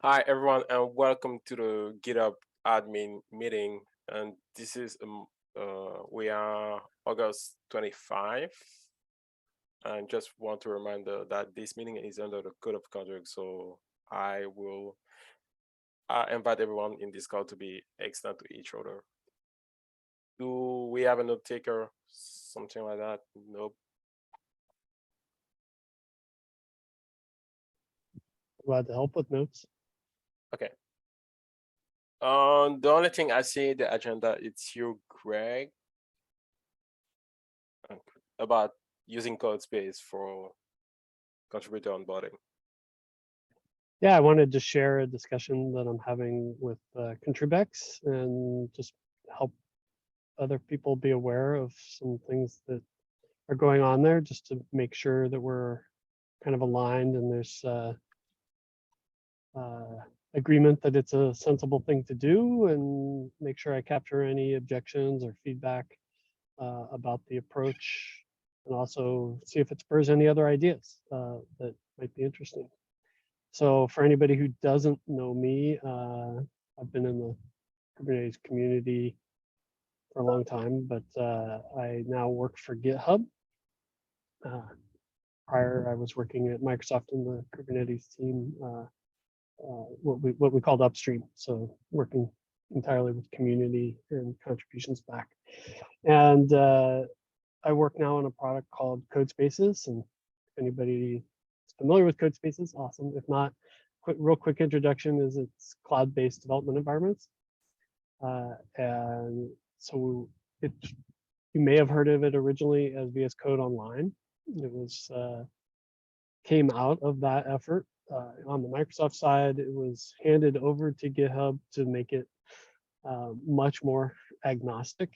Hi, everyone, and welcome to the GitHub admin meeting. And this is we are August 25. And just want to remind that this meeting is under the code of conduct. So I will invite everyone in this call to be excellent to each other. Do we have a note taker? Something like that? Nope. Glad to help with notes. Okay. The only thing I see in the agenda, it's you, Greg, about using CodeSpace for contributor onboarding. Yeah, I wanted to share a discussion that I'm having with ContribEx and just help other people be aware of some things that are going on there, just to make sure that we're kind of aligned and there's agreement that it's a sensible thing to do, and make sure I capture any objections or feedback about the approach, and also see if it spurs any other ideas that might be interesting. So for anybody who doesn't know me, I've been in the Kubernetes community for a long time, but I now work for GitHub. Prior, I was working at Microsoft in the Kubernetes team, what we called upstream. So working entirely with community and contributions back. And I work now on a product called CodeSpaces, and if anybody is familiar with CodeSpaces, awesome. If not, real quick introduction is it's cloud-based development environments. And so you may have heard of it originally as VS Code Online. It was came out of that effort. On the Microsoft side, it was handed over to GitHub to make it much more agnostic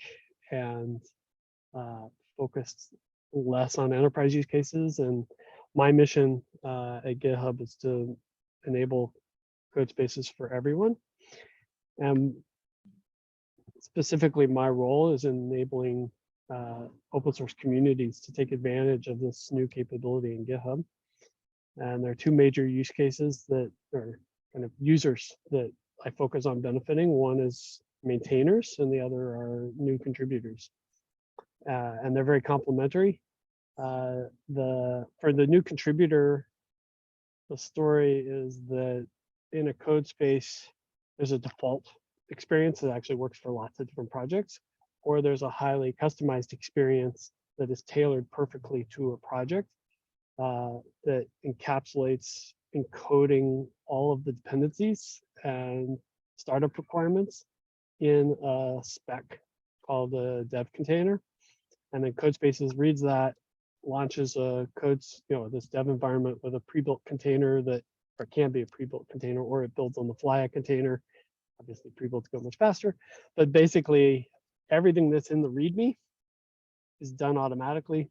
and focused less on enterprise use cases. And my mission at GitHub is to enable code spaces for everyone. And specifically, my role is enabling open source communities to take advantage of this new capability in GitHub. And there are two major use cases that are kind of users that I focus on benefiting. One is maintainers, and the other are new contributors. And they're very complementary. For the new contributor, the story is that in a code space, there's a default experience that actually works for lots of different projects, or there's a highly customized experience that is tailored perfectly to a project that encapsulates encoding all of the dependencies and startup requirements in a spec called a dev container. And then CodeSpaces reads that, launches a this dev environment with a pre-built container that, or can be a pre-built container, or it builds on the fly a container. Obviously, pre-built go much faster, but basically everything that's in the README is done automatically,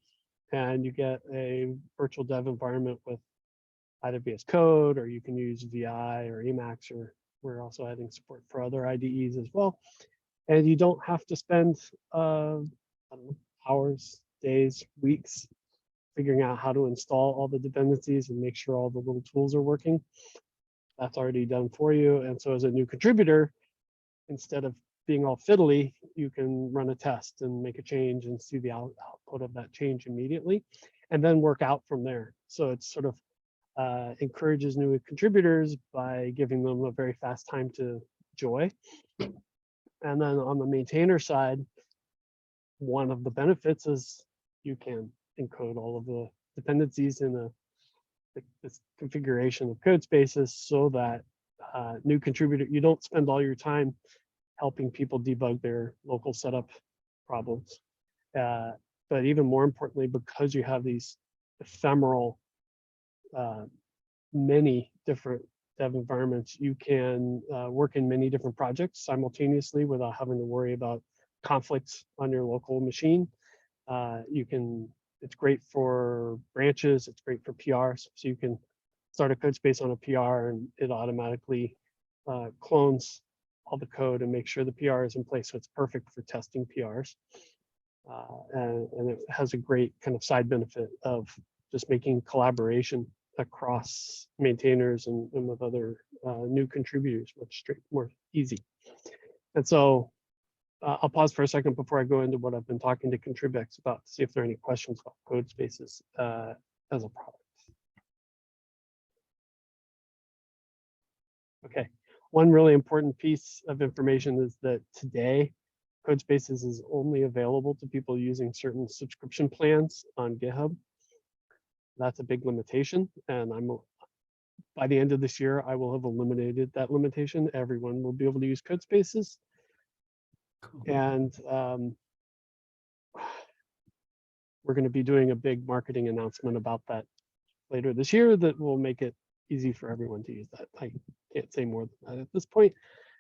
and you get a virtual dev environment with either VS Code, or you can use VI or Emacs, or we're also adding support for other IDEs as well. And you don't have to spend I don't know, hours, days, weeks figuring out how to install all the dependencies and make sure all the little tools are working. That's already done for you. And so as a new contributor, instead of being all fiddly, you can run a test and make a change and see the output of that change immediately, and then work out from there. So it's sort of encourages new contributors by giving them a very fast time to joy. And then on the maintainer side, one of the benefits is you can encode all of the dependencies in this configuration of code spaces, so that new contributor, you don't spend all your time helping people debug their local setup problems. But even more importantly, because you have these ephemeral, many different dev environments, you can work in many different projects simultaneously without having to worry about conflicts on your local machine. It's great for branches, it's great for PRs. So you can start a code space on a PR and it automatically clones all the code and make sure the PR is in place. So it's perfect for testing PRs. And it has a great kind of side benefit of just making collaboration across maintainers and with other new contributors much more easy. And so I'll pause for a second before I go into what I've been talking to ContribEx about to see if there are any questions about code spaces as a product. Okay, one really important piece of information is that today, CodeSpaces is only available to people using certain subscription plans on GitHub. That's a big limitation, and by the end of this year, I will have eliminated that limitation. Everyone will be able to use CodeSpaces. Cool. And we're going to be doing a big marketing announcement about that later this year that will make it easy for everyone to use that. I can't say more than that at this point,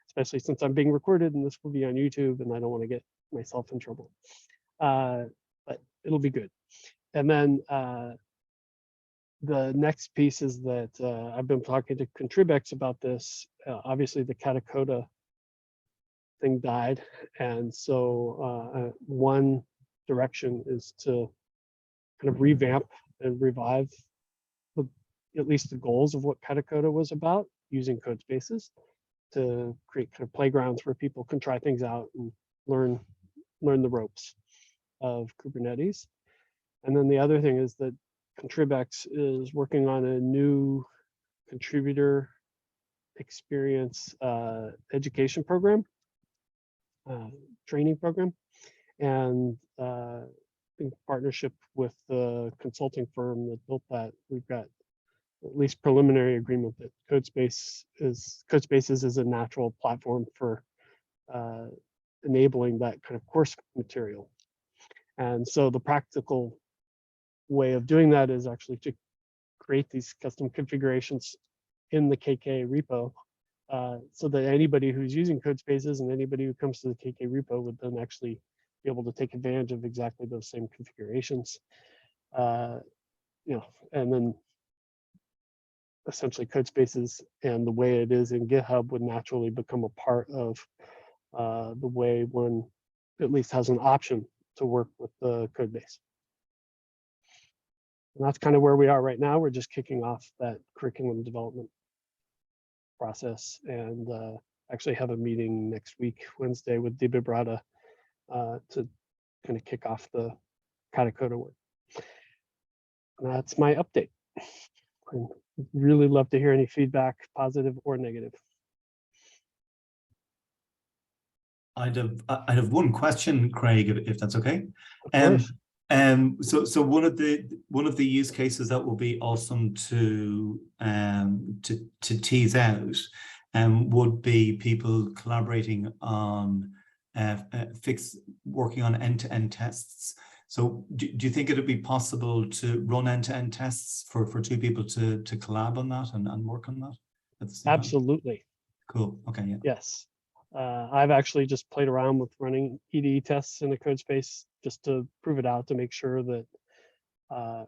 especially since I'm being recorded and this will be on YouTube and I don't want to get myself in trouble. But it'll be good. And then the next piece is that I've been talking to ContribEx about this. Obviously, the Katacoda thing died. And so one direction is to kind of revamp and revive at least the goals of what Katacoda was about, using CodeSpaces to create kind of playgrounds where people can try things out and learn the ropes of Kubernetes. And then the other thing is that ContribEx is working on a new contributor experience education program, training program, and in partnership with the consulting firm that built that, we've got at least preliminary agreement that CodeSpaces is a natural platform for enabling that kind of course material. And so the practical way of doing that is actually to create these custom configurations in the KK repo so that anybody who's using CodeSpaces and anybody who comes to the KK repo would then actually be able to take advantage of exactly those same configurations. And then essentially CodeSpaces and the way it is in GitHub would naturally become a part of the way one at least has an option to work with the code base. And that's kind of where we are right now. We're just kicking off that curriculum development process, and actually have a meeting next week, Wednesday, with Dibibrata to kind of kick off the Katacoda work. And that's my update. I'd really love to hear any feedback, positive or negative. I'd have one question, Craig, if that's okay. Of course. So one of the use cases that will be awesome to tease out would be people collaborating on working on end-to-end tests. So do you think it would be possible to run end-to-end tests for two people to collab on that and work on that at the same Absolutely. time? Cool. Okay. Yeah. Yes. I've actually just played around with running EDE tests in the code space just to prove it out, to make sure that I'm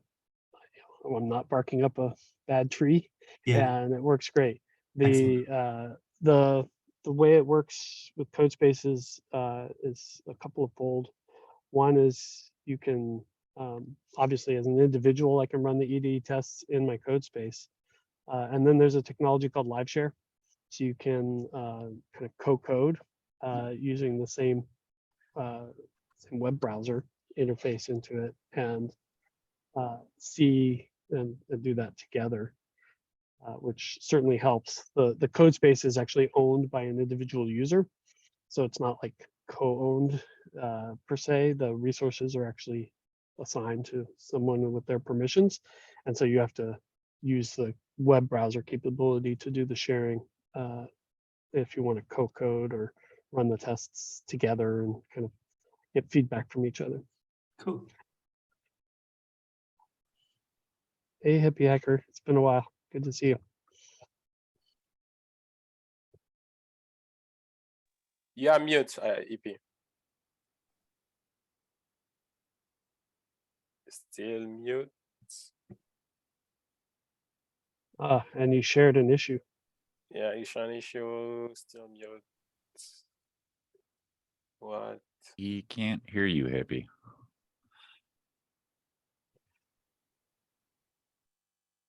not barking up a bad tree. Yeah. And it works great. The way it works with code spaces is a couple of fold. One is you can obviously, as an individual, I can run the EDE tests in my code space, and then there's a technology called LiveShare. So you can kind of co-code using the same web browser interface into it, and see and do that together, which certainly helps. The code space is actually owned by an individual user, so it's not like co-owned per se. The resources are actually assigned to someone with their permissions, and so you have to use the web browser capability to do the sharing if you want to co-code or run the tests together and kind of get feedback from each other. Cool. Hey, Hippie Hacker, it's been a while. Good to see you. Yeah, mute, EP. Still mute. And you shared an issue. Yeah, issue issue, still mute. What? He can't hear you, Hippie.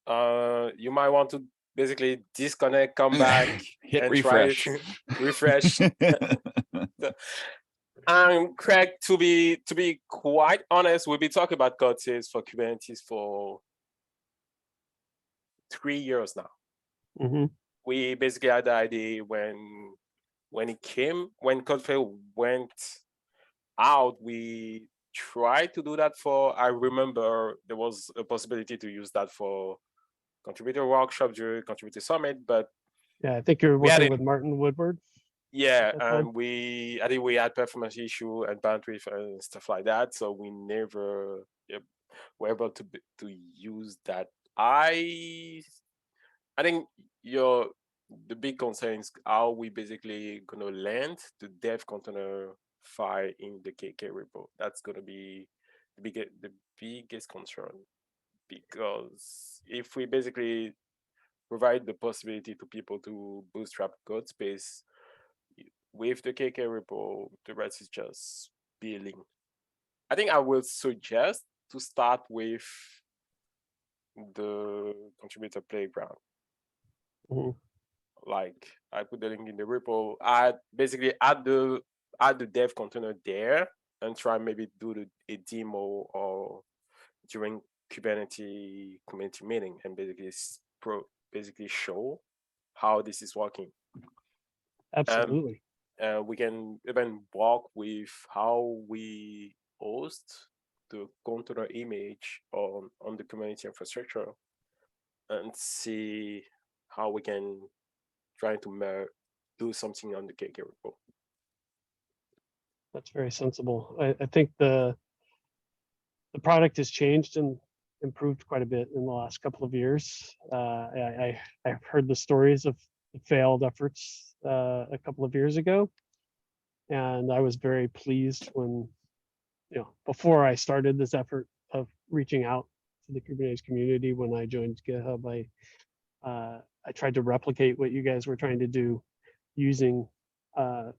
You might want to basically disconnect, come back, Hit and refresh. try to refresh. Craig, to be quite honest, we'll be talking about code saves for Kubernetes for 3 years now. Mhm. We basically had the idea when Codeflare went out, we tried to do that for, I remember there was a possibility to use that for contributor workshop during contributor summit, but Yeah, I think you're we had working it- with Martin Woodward. yeah, that time? and I think we had performance issue and bandwidth and stuff like that, so we never were able to use that. I think the big concern is how we basically gonna land the dev container file in the KK repo. That's gonna be the biggest concern, because if we basically provide the possibility to people to bootstrap code space with the KK repo, the rest is just building. I think I will suggest to start with the contributor playground. Mhm. Like, I put the link in the repo. I basically add the dev container there and try maybe do a demo or during Kubernetes community meeting and basically show how this is working. Absolutely. We can even walk with how we host the container image on the community infrastructure and see how we can try to do something on the KK repo. That's very sensible. I think the product has changed and improved quite a bit in the last couple of years. I've heard the stories of failed efforts a couple of years ago, and I was very pleased when, before I started this effort of reaching out to the Kubernetes community when I joined GitHub, I tried to replicate what you guys were trying to do using our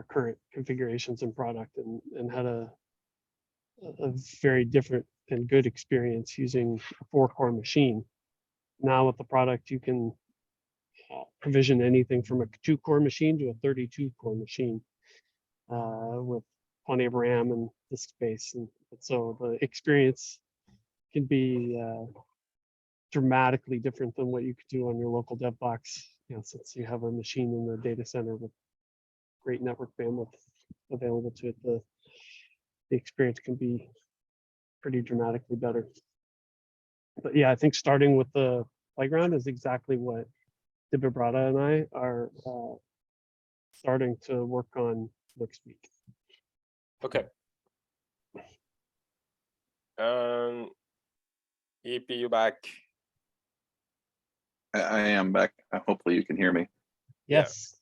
current configurations and product, and had a very different and good experience using a 4-core machine. Now with the product, you can provision anything from a 2-core machine to a 32-core machine with plenty of RAM and disk space, and so the experience can be dramatically different than what you could do on your local dev box, since you have a machine in the data center with great network bandwidth available to it. The experience can be pretty dramatically better. But yeah, I think starting with the playground is exactly what Dibibrata and I are starting to work on next week. Okay. EP, you back? I am back. Hopefully you can hear me. Yes.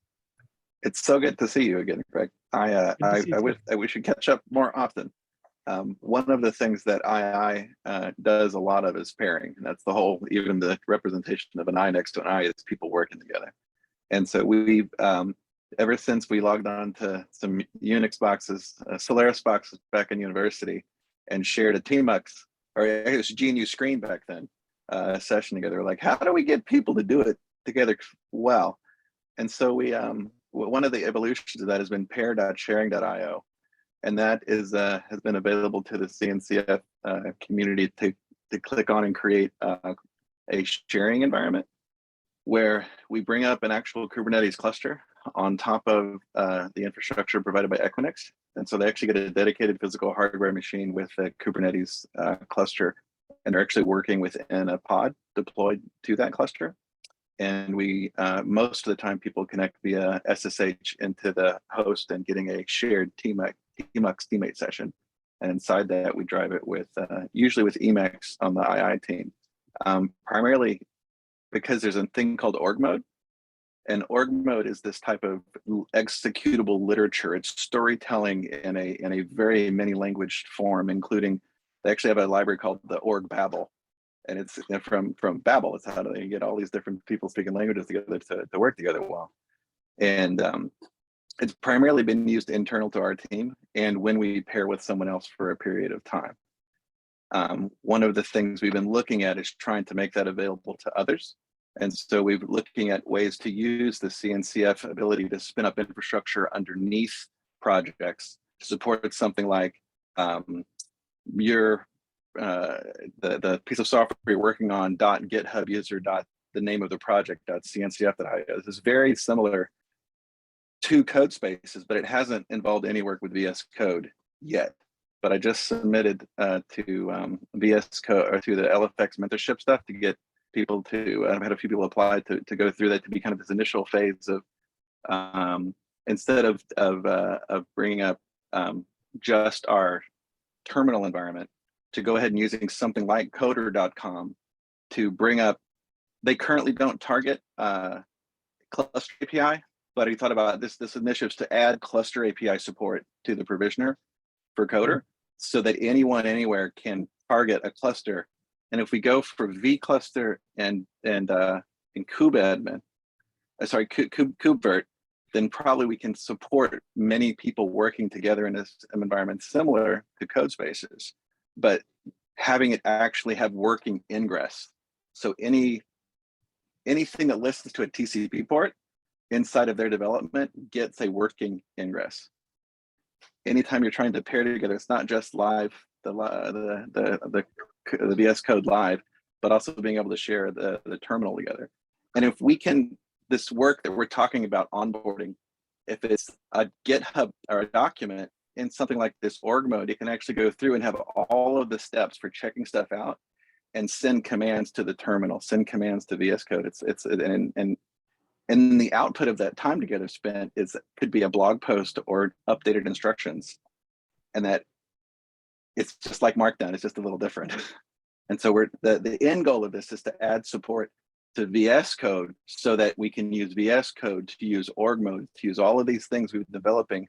It's so good to see you again, Craig. I wish we should catch up more often. One of the things that II does a lot of is pairing, and that's the whole, even the representation of an I next to an I is people working together. And so we've, ever since we logged on to some Unix boxes, Solaris boxes back in university, and shared a TMUX, or it was GNU Screen back then, session together, like, how do we get people to do it together well? And so we, one of the evolutions of that has been pair.sharing.io. And that is has been available to the CNCF community to click on and create a sharing environment where we bring up an actual Kubernetes cluster on top of the infrastructure provided by Equinix. And so they actually get a dedicated physical hardware machine with a Kubernetes cluster, and they're actually working within a pod deployed to that cluster. And we, most of the time, people connect via SSH into the host and getting a shared TMUX teammate session. And inside that, we drive it with, usually with Emacs on the II team, primarily because there's a thing called org mode. And org mode is this type of executable literature. It's storytelling in a very many language form, including, they actually have a library called the org Babel. And it's from Babel. It's how do they get all these different people speaking languages together to work together well. And it's primarily been used internal to our team and when we pair with someone else for a period of time. One of the things we've been looking at is trying to make that available to others. And so we've been looking at ways to use the CNCF ability to spin up infrastructure underneath projects to support something like the piece of software you're working on .github user the name of the project .cncf.io. This is very similar to code spaces, but it hasn't involved any work with VS Code yet. But I just submitted to VS Code or to the LFX mentorship stuff to get people to, I've had a few people apply to go through that, to be kind of this initial phase of instead of bringing up just our terminal environment, to go ahead and using something like coder.com to bring up, they currently don't target cluster API, but he thought about this initiative to add cluster API support to the provisioner for Coder, so that anyone anywhere can target a cluster. And if we go for vCluster and kubeadmin, kubevert, then probably we can support many people working together in this environment similar to code spaces, but having it actually have working ingress. So anything that listens to a TCP port inside of their development gets a working ingress. Anytime you're trying to pair together, it's not just live, the VS Code live, but also being able to share the terminal together. And if we can, this work that we're talking about onboarding, if it's a GitHub or a document in something like this org mode, you can actually go through and have all of the steps for checking stuff out and send commands to the terminal, send commands to VS Code. And the output of that time together spent could be a blog post or updated instructions. And that it's just like Markdown, it's just a little different. And so the end goal of this is to add support to VS Code so that we can use VS Code to use org mode, to use all of these things we've been developing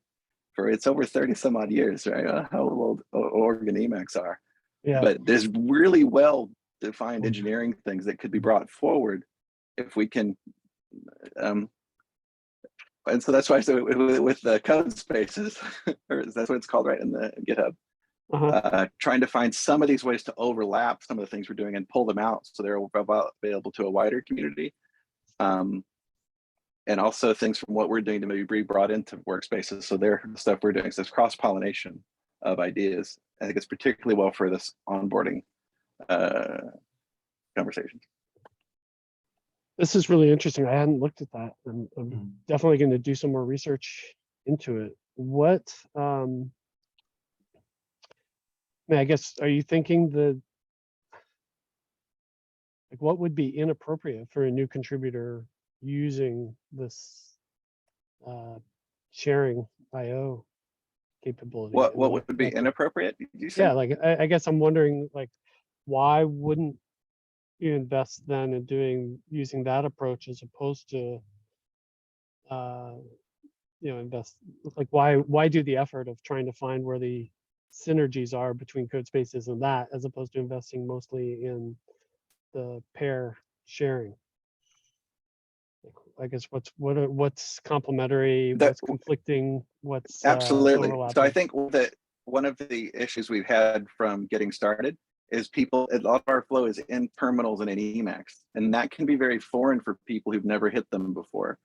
for, it's over 30 some odd years, right? How old org and Emacs are. Yeah. But there's really well defined engineering things that could be brought forward if we can. And so that's why I said with the code spaces, or that's what it's called, right, in the GitHub, trying to find some of these ways to overlap some of the things we're doing and pull them out so they're available to a wider community. And also things from what we're doing to maybe be brought into workspaces. So they're the stuff we're doing. So it's cross-pollination of ideas. I think it's particularly well for this onboarding conversation. This is really interesting. I hadn't looked at that. I'm definitely going to do some more research into it. What, I guess, are you thinking what would be inappropriate for a new contributor using this sharing IO capability? What would be inappropriate? Did you say? Yeah, I guess I'm wondering, why wouldn't you invest then in using that approach as opposed to invest, why do the effort of trying to find where the synergies are between code spaces and that, as opposed to investing mostly in the pair sharing? I guess what's complementary, what's conflicting, what's absolutely overlapping? So I think that one of the issues we've had from getting started is a lot of our flow is in terminals and in Emacs, and that can be very foreign for people who've never hit them before.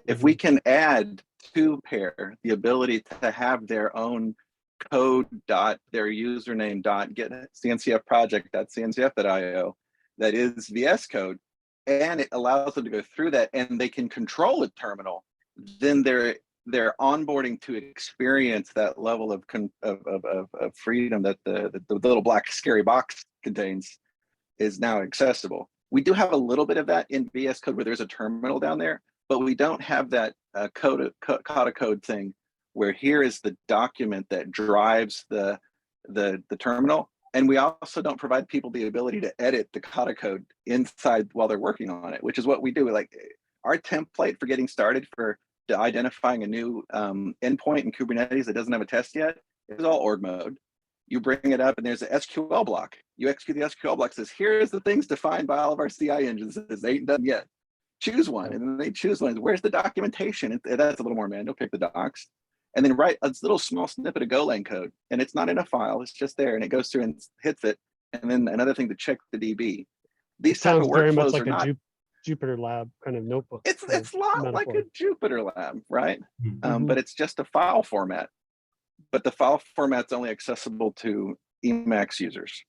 If we can add to pair the ability to have their own code their username get CNCF project.cncf.io that is VS Code, and it allows them to go through that and they can control a terminal, then they're onboarding to experience that level of freedom that the little black scary box contains is now accessible. We do have a little bit of that in VS Code where there's a terminal down there, but we don't have that kata code thing where here is the document that drives the terminal. And we also don't provide people the ability to edit the kata code inside while they're working on it, which is what we do. Our template for getting started for identifying a new endpoint in Kubernetes that doesn't have a test yet is all org mode. You bring it up and there's an SQL block. You execute the SQL block, says, here's the things defined by all of our CI engines. It says, they ain't done yet. Choose one. And then they choose one. Where's the documentation? That's a little more manual, pick the docs. And then write a little small snippet of Golang code. And it's not in a file, it's just there. And it goes through and hits it. and then another thing to check the DB. These It type of sounds very much workflows like are a not. Jupyter Lab kind of notebook. It's kind a of lot like metaphor. a Jupyter Lab, right? Mhm. But it's just a file format. But the file format's only accessible to Emacs users.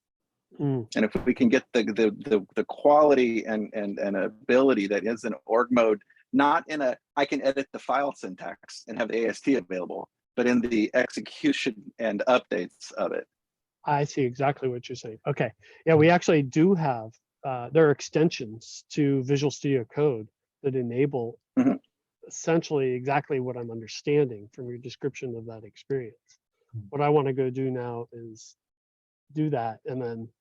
Mm. And if we can get the quality and ability that is in org mode, not in a I can edit the file syntax and have the AST available, but in the execution and updates of it. I see exactly what you're saying. Okay. Yeah, we actually do have, there are extensions to Visual Studio Code that enable Mhm. essentially exactly what I'm understanding from your description of that experience. Mhm. What I want to go do now is do that and then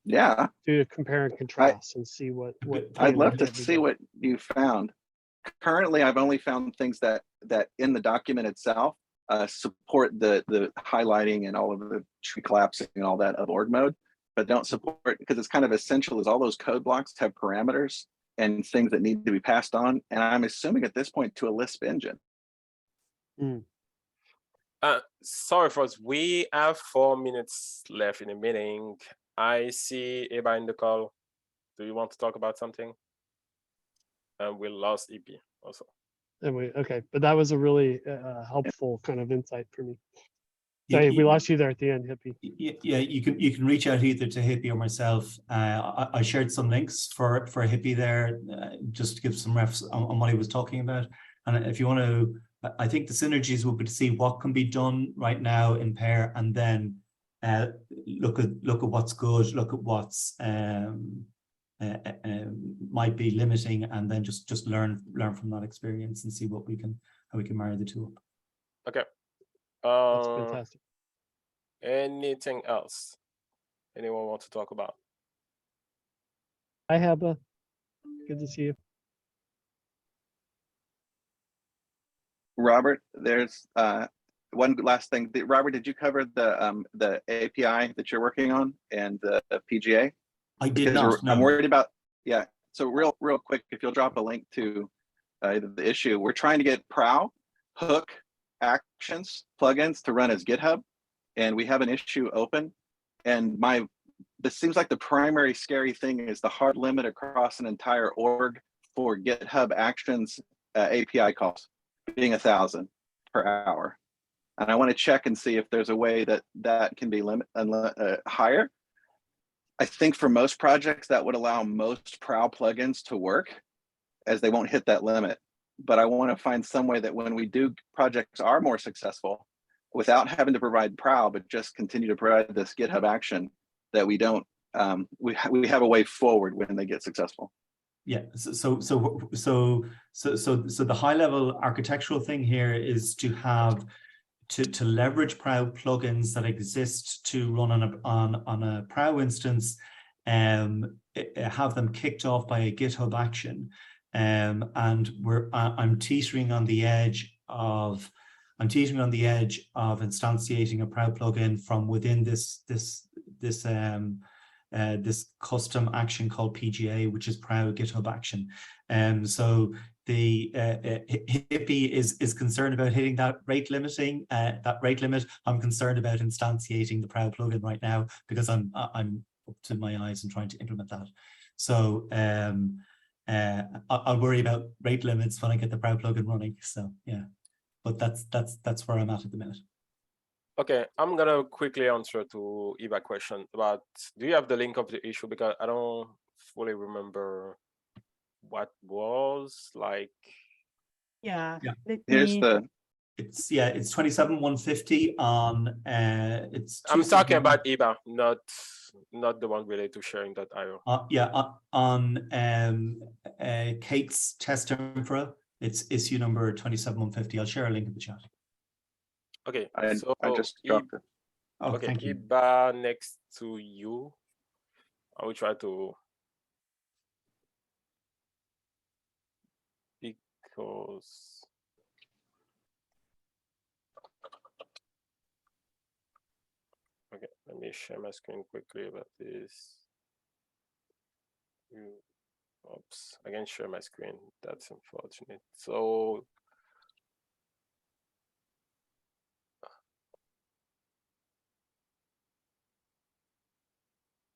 Yeah, do a compare and contrast and see what I'd love to can be see done. what you found. Currently, I've only found things that in the document itself support the highlighting and all of the tree collapsing and all that of org mode, but don't support, because it's kind of essential as all those code blocks have parameters and things that need to be passed on. And I'm assuming at this point to a Lisp engine. Mm. Sorry, folks. We have 4 minutes left in the meeting. I see Eba in the call. Do you want to talk about something? And we lost EP also. And okay, but that was a really helpful kind of insight for me. Yeah, Sorry, we lost you there at the end, Hippie. Yeah, you can reach out either to Hippie or myself. I shared some links for Hippie there, just to give some refs on what he was talking about. And if you want to, I think the synergies will be to see what can be done right now in pair, and then look at what's good, look at what's might be limiting, and then just learn from that experience and see how we can marry the two up. Okay. That's fantastic. Anything else anyone want to talk about? Hi, Heba. Good to see you. Robert, there's one last thing. Robert, did you cover the API that you're working on and the PGA? I did not. No. I'm worried about, yeah. So real quick, if you'll drop a link to the issue, we're trying to get Prow, Hook, Actions, plugins to run as GitHub, and we have an issue open. And this seems like the primary scary thing is the hard limit across an entire org for GitHub Actions API calls being 1,000 per hour. And I want to check and see if there's a way that can be higher. I think for most projects that would allow most Prow plugins to work, as they won't hit that limit. But I want to find some way that when we do projects are more successful, without having to provide Prow, but just continue to provide this GitHub action, that we don't we have a way forward when they get successful. Yeah, so the high level architectural thing here is to have to leverage Prow plugins that exist to run on a Prow instance, have them kicked off by a GitHub action, and I'm teetering on the edge of instantiating a Prow plugin from within this custom action called PGA, which is Prow GitHub action. So the Hippie is concerned about hitting that rate limit. I'm concerned about instantiating the Prow plugin right now because I'm up to my eyes in trying to implement that. So I'll worry about rate limits when I get the Prow plugin running. So yeah, but that's where I'm at the minute. Okay, I'm gonna quickly answer to Eva question about, do you have the link of the issue? Because I don't fully remember what was like. Yeah. Here's it's 27,150 on it's I'm talking about Eva, not the one related to sharing.io. On Kate's test info, it's issue number 27,150. I'll share a link in the chat. Okay, so I just dropped it. Oh, okay, thank you. Eba next to you. I will try to, because okay, let me share my screen quickly about this. Oops, I can share my screen. That's unfortunate. So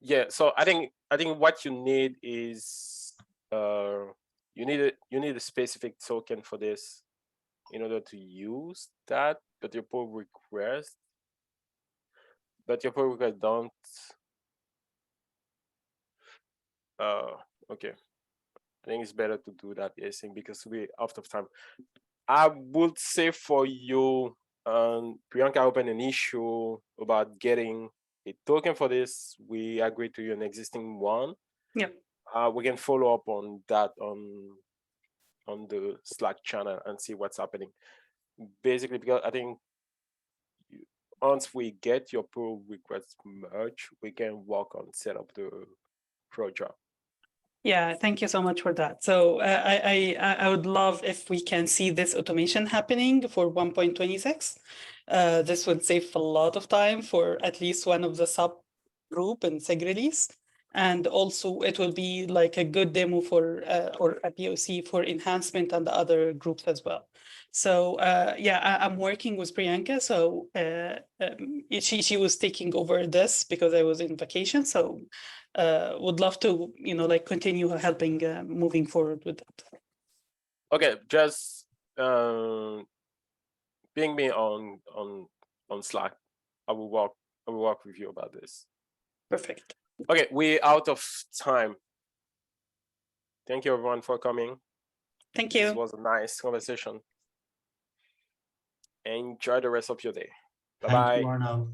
Yeah, so I think what you need is you need a specific token for this in order to use that, but your pull request don't okay. I think it's better to do that async because we're out of time. I would say for you, Priyanka opened an issue about getting a token for this. We agreed to an existing one. Yep. We can follow up on that on the Slack channel and see what's happening. Basically, because I think once we get your pull request merged, we can work on set up the project. Yeah, thank you so much for that. So I would love if we can see this automation happening for 1.26. This would save a lot of time for at least one of the subgroup and SIG release. And also it will be like a good demo for or a POC for enhancement and the other groups as well. So yeah, I'm working with Priyanka. So she was taking over this because I was in vacation. So would love to, like continue helping moving forward with that. Okay, just ping me on Slack. I will work with you about this. Perfect. Okay, we're out of time. Thank you everyone for coming. Thank you. This was a nice conversation. Enjoy the rest of your day. Bye-bye. Thank you, Arno.